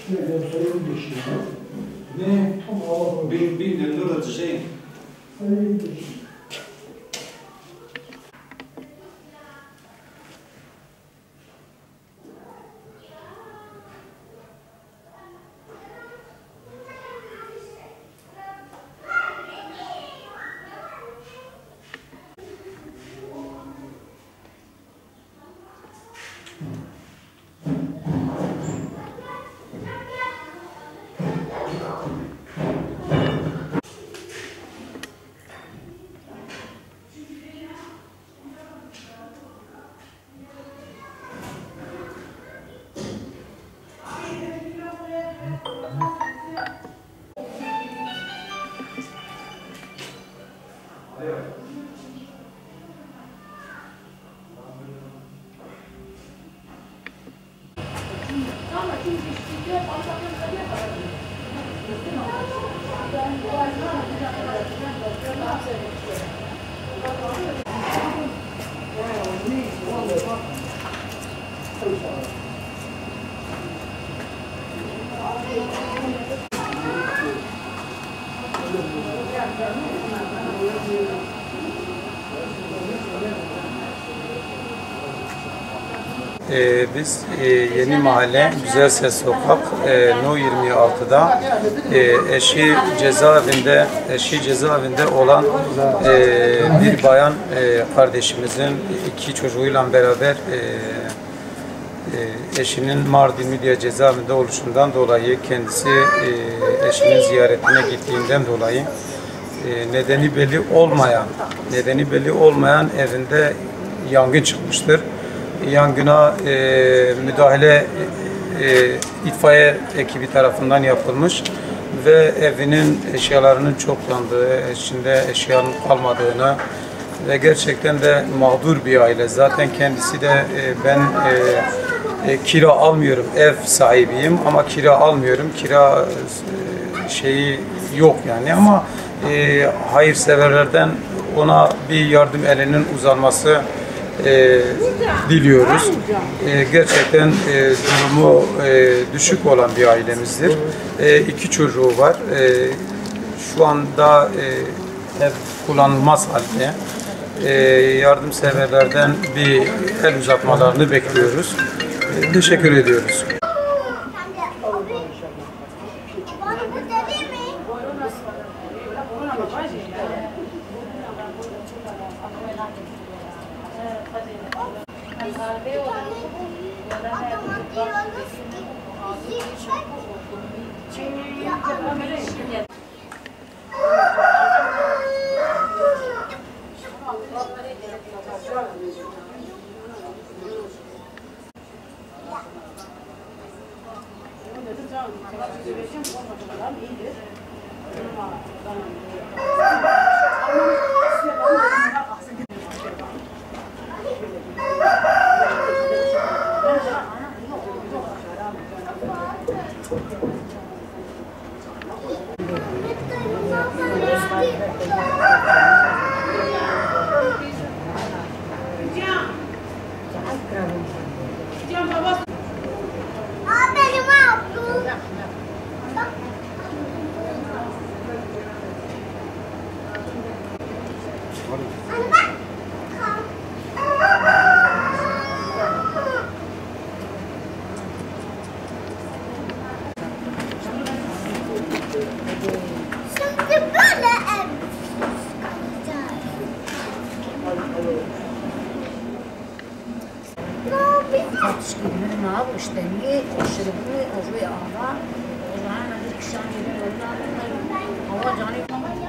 Ne? Bin lira diyeceğim. Biz Yeni Mahalle Güzel Ses Sokak No 26'da eşi cezaevinde olan bir bayan kardeşimizin 2 çocuğuyla beraber eşinin Mardin Midye cezaevinde oluşundan dolayı kendisi eşinin ziyaretine gittiğinden dolayı nedeni belli olmayan evinde yangın çıkmıştır. Yangına müdahale itfaiye ekibi tarafından yapılmış ve evinin eşyalarının çok yandığı, içinde eşyanın kalmadığını ve gerçekten de mağdur bir aile. Zaten kendisi de ben kira almıyorum, ev sahibiyim ama kira almıyorum. Kira şeyi yok yani ama hayırseverlerden ona bir yardım elinin uzanması diliyoruz. Gerçekten durumu düşük olan bir ailemizdir. 2 çocuğu var. Şu anda ev kullanılmaz halde. Yardımseverlerden bir el uzatmalarını bekliyoruz. Teşekkür ediyoruz. ما اشتني وشربني وشوي أعضاء وزعنا ذيك الشام هو جاني